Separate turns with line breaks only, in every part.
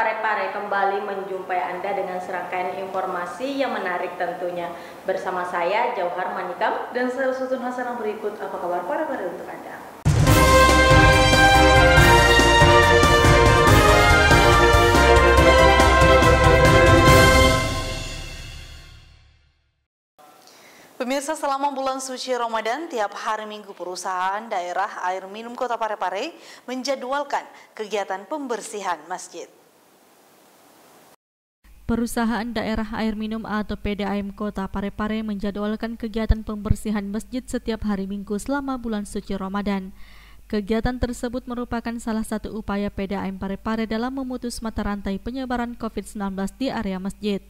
Parepare kembali menjumpai Anda dengan serangkaian informasi yang menarik tentunya. Bersama saya Jauhar Manikam
dan saya Sutun Hasanah. Berikut apa kabar Parepare untuk Anda. Pemirsa, selama bulan suci Ramadan, tiap hari Minggu perusahaan daerah air minum Kota Parepare menjadwalkan kegiatan pembersihan masjid.
Perusahaan daerah air minum atau PDAM Kota Parepare menjadwalkan kegiatan pembersihan masjid setiap hari Minggu selama bulan suci Ramadan. Kegiatan tersebut merupakan salah satu upaya PDAM Parepare dalam memutus mata rantai penyebaran COVID-19 di area masjid.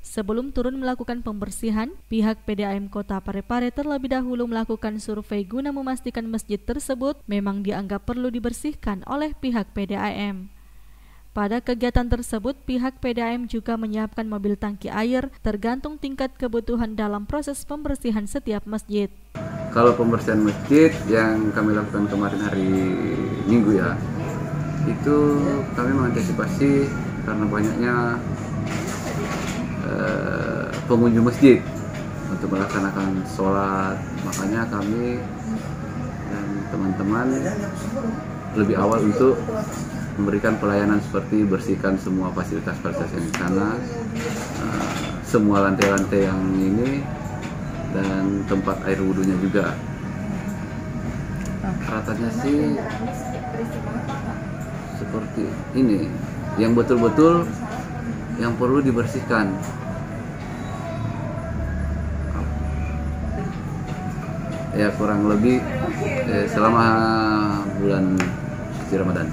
Sebelum turun melakukan pembersihan, pihak PDAM Kota Parepare terlebih dahulu melakukan survei guna memastikan masjid tersebut memang dianggap perlu dibersihkan oleh pihak PDAM. Pada kegiatan tersebut, pihak PDAM juga menyiapkan mobil tangki air tergantung tingkat kebutuhan dalam proses pembersihan setiap masjid.
Kalau pembersihan masjid yang kami lakukan kemarin hari Minggu ya, itu kami mengantisipasi karena banyaknya pengunjung masjid untuk melaksanakan sholat, makanya kami dan teman-teman lebih awal untuk memberikan pelayanan seperti bersihkan semua fasilitas-fasilitas yang di sana, semua lantai-lantai yang ini dan tempat air wudhunya juga. Ratanya sih seperti ini, yang betul-betul yang perlu dibersihkan. Ya kurang lebih selama bulan suci Ramadan.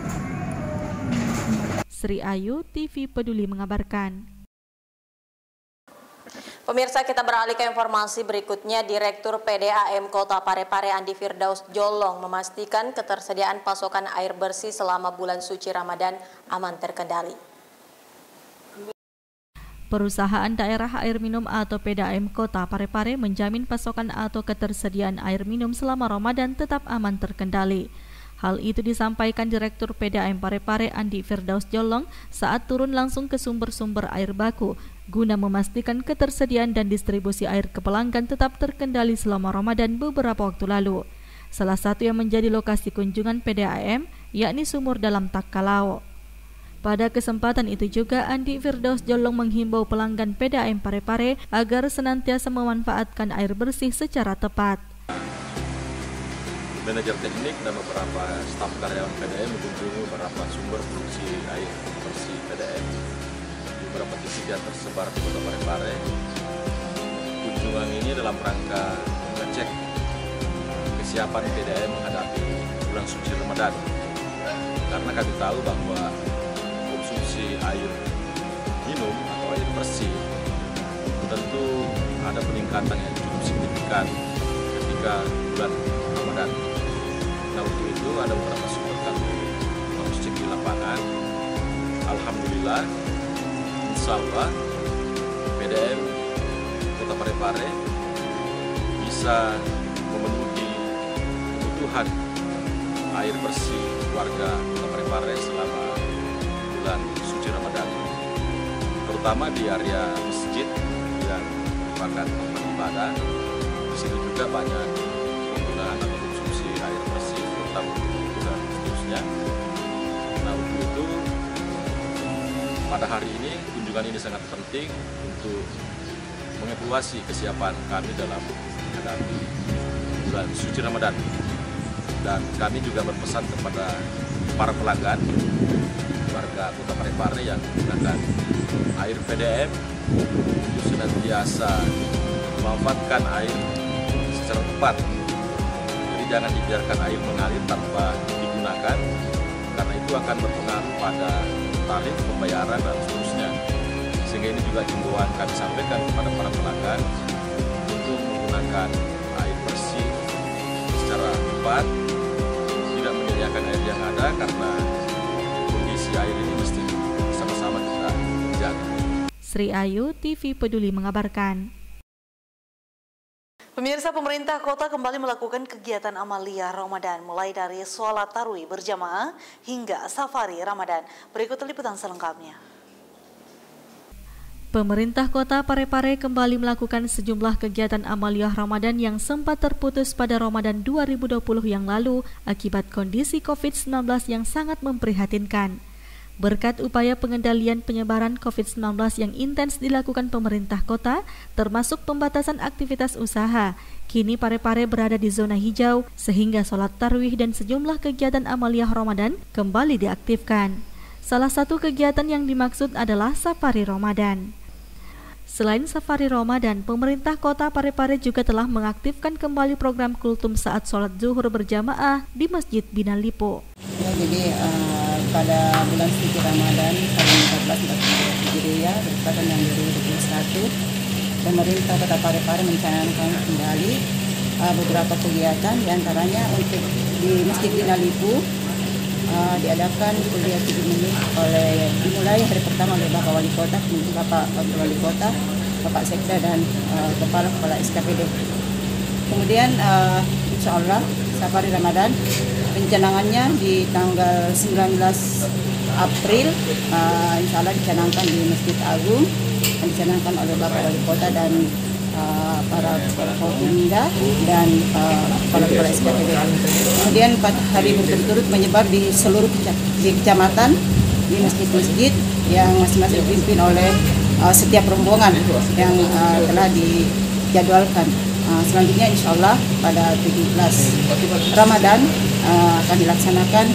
Sri Ayu, TV Peduli mengabarkan.
Pemirsa, kita beralih ke informasi berikutnya. Direktur PDAM Kota Parepare Andi Firdaus Jolong memastikan ketersediaan pasokan air bersih selama bulan suci Ramadan aman terkendali.
Perusahaan daerah air minum atau PDAM Kota Parepare menjamin pasokan atau ketersediaan air minum selama Ramadan tetap aman terkendali. Hal itu disampaikan Direktur PDAM Parepare Andi Firdaus Jolong saat turun langsung ke sumber-sumber air baku guna memastikan ketersediaan dan distribusi air ke pelanggan tetap terkendali selama Ramadan beberapa waktu lalu. Salah satu yang menjadi lokasi kunjungan PDAM yakni sumur dalam Takkalao. Pada kesempatan itu juga Andi Firdaus Jolong menghimbau pelanggan PDAM Parepare agar senantiasa memanfaatkan air bersih secara tepat.
Manajer teknik dan beberapa staf karyawan PDAM mengunjungi beberapa sumber produksi air bersih PDAM di beberapa titik yang tersebar di Kota Parepare. Kunjungan ini dalam rangka mengecek kesiapan PDAM menghadapi bulan suci Ramadan, karena kami tahu bahwa konsumsi air minum atau air bersih tentu ada peningkatan yang cukup signifikan ketika bulan Ramadan. Nah, untuk itu ada beberapa sumber kami cek di lapangan. Alhamdulillah, insya Allah PDAM Kota Parepare bisa memenuhi kebutuhan air bersih warga Kota Parepare selama bulan suci Ramadan, terutama di area masjid yang merupakan tempat ibadah. Di sini juga banyak penggunaan atau konsumsi air bersih, terutama untuk dan seterusnya. Nah, untuk itu pada hari ini kunjungan ini sangat penting untuk mengevaluasi kesiapan kami dalam menghadapi bulan suci Ramadan, dan kami juga berpesan kepada para pelanggan warga Kota Parepare yang menggunakan air PDAM untuk senantiasa memanfaatkan air secara tepat. Jadi jangan dibiarkan air mengalir tanpa digunakan, karena itu akan berpengaruh pada tarif pembayaran dan seterusnya. Sehingga ini juga himbauan kami sampaikan kepada para pelanggan untuk menggunakan air bersih secara tepat, tidak menyediakan air yang ada, karena air ini mesti sama-sama kita jaga.
Sri Ayu, TV Peduli mengabarkan.
Pemirsa, pemerintah kota kembali melakukan kegiatan amalia Ramadan mulai dari sholat tarawih berjamaah hingga safari Ramadan. Berikut liputan selengkapnya.
Pemerintah Kota Parepare kembali melakukan sejumlah kegiatan amaliyah Ramadan yang sempat terputus pada Ramadan 2020 yang lalu akibat kondisi COVID-19 yang sangat memprihatinkan. Berkat upaya pengendalian penyebaran COVID-19 yang intens dilakukan pemerintah kota, termasuk pembatasan aktivitas usaha, kini Parepare berada di zona hijau sehingga sholat tarawih dan sejumlah kegiatan amaliyah Ramadan kembali diaktifkan. Salah satu kegiatan yang dimaksud adalah safari Ramadan. Selain safari Ramadan, pemerintah kota Parepare juga telah mengaktifkan kembali program kultum saat sholat zuhur berjamaah di Masjid Bina Lipo.
Ya, jadi pada bulan suci Ramadan tahun 1442 Hijriah bertepatan dengan 2021, pemerintah kota Parepare mencanangkan kembali beberapa kegiatan, diantaranya untuk di Masjid Bina Lipo diadakan kuliah 7 menit dimulai hari pertama oleh Bapak Wali Kota, kemudian Bapak Wakil Wali Kota, Bapak Sekda dan Kepala SKPD. Kemudian insya Allah safari Ramadan rencanangannya di tanggal 19 April insya Allah dicanangkan di Masjid Agung, yang dicanangkan oleh Bapak Wali Kota dan para Forkopimda dan kepala SKPD. Kemudian 4 hari berturut-turut menyebar di seluruh kecamatan, di masjid-masjid yang masing-masing dipimpin oleh setiap rombongan yang telah dijadwalkan. Selanjutnya insya Allah pada 17 Ramadan akan dilaksanakan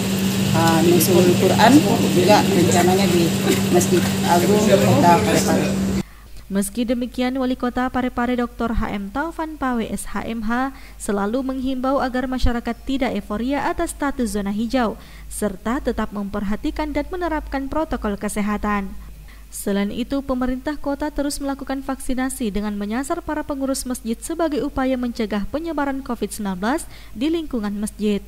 Nuzul Quran juga rencananya di Masjid Agung Kota Parepare.
Meski demikian, Wali Kota Parepare Dr. HM Taufan Pawe SHMH selalu menghimbau agar masyarakat tidak euforia atas status zona hijau, serta tetap memperhatikan dan menerapkan protokol kesehatan. Selain itu, pemerintah kota terus melakukan vaksinasi dengan menyasar para pengurus masjid sebagai upaya mencegah penyebaran COVID-19 di lingkungan masjid.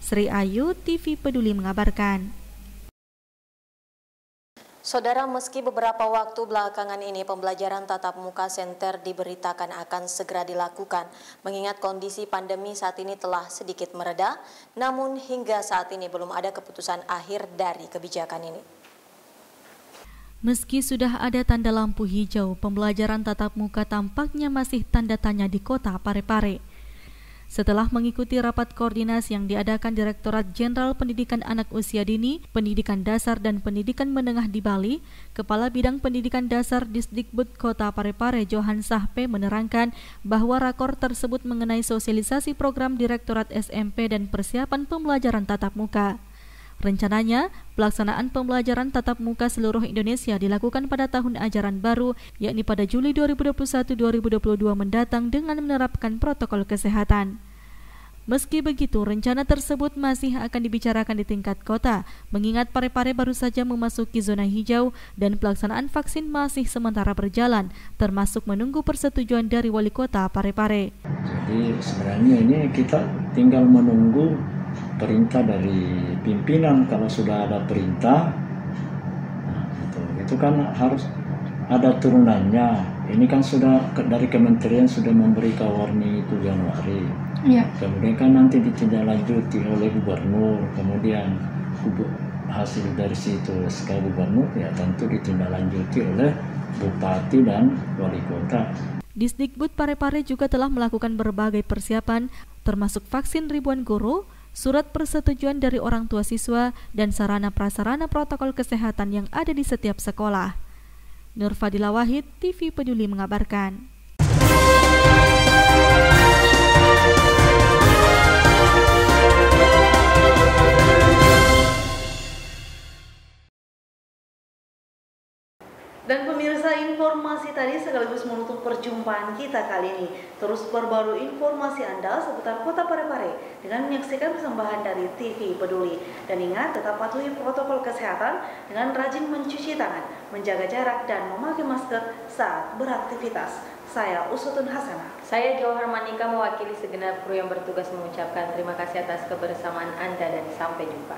Sri Ayu, TV Peduli mengabarkan.
Saudara, meski beberapa waktu belakangan ini pembelajaran tatap muka senter diberitakan akan segera dilakukan, mengingat kondisi pandemi saat ini telah sedikit mereda, namun hingga saat ini belum ada keputusan akhir dari kebijakan ini.
Meski sudah ada tanda lampu hijau, pembelajaran tatap muka tampaknya masih tanda tanya di Kota Parepare. Setelah mengikuti rapat koordinasi yang diadakan Direktorat Jenderal Pendidikan Anak Usia Dini, Pendidikan Dasar dan Pendidikan Menengah di Bali, Kepala Bidang Pendidikan Dasar Disdikbud Kota Parepare Johan Sahpe menerangkan bahwa rakor tersebut mengenai sosialisasi program Direktorat SMP dan persiapan pembelajaran tatap muka. Rencananya, pelaksanaan pembelajaran tatap muka seluruh Indonesia dilakukan pada tahun ajaran baru, yakni pada Juli 2021-2022 mendatang dengan menerapkan protokol kesehatan. Meski begitu, rencana tersebut masih akan dibicarakan di tingkat kota, mengingat Parepare baru saja memasuki zona hijau dan pelaksanaan vaksin masih sementara berjalan, termasuk menunggu persetujuan dari Wali Kota Parepare.
Jadi sebenarnya ini kita tinggal menunggu perintah dari pimpinan. Kalau sudah ada perintah, nah, itu kan harus ada turunannya. Ini kan sudah dari kementerian sudah memberi warning itu Januari. Ya. Kemudian kan nanti ditindaklanjuti oleh gubernur. Kemudian hasil dari situ SK gubernur ya tentu ditindaklanjuti oleh bupati dan wali kota.
Disdikbud Parepare juga telah melakukan berbagai persiapan, termasuk vaksin ribuan guru, surat persetujuan dari orang tua siswa, dan sarana prasarana protokol kesehatan yang ada di setiap sekolah. Nur Fadila Wahid, TV Peduli mengabarkan.
Dan pemirsa, informasi tadi sekaligus menutup perjumpaan kita kali ini. Terus perbarui informasi Anda seputar Kota Parepare dengan menyaksikan persembahan dari TV Peduli. Dan ingat, tetap patuhi protokol kesehatan dengan rajin mencuci tangan, menjaga jarak, dan memakai masker saat beraktivitas. Saya Usutun Hasanah.
Saya Johar Manika mewakili segenap kru yang bertugas mengucapkan terima kasih atas kebersamaan Anda dan sampai jumpa.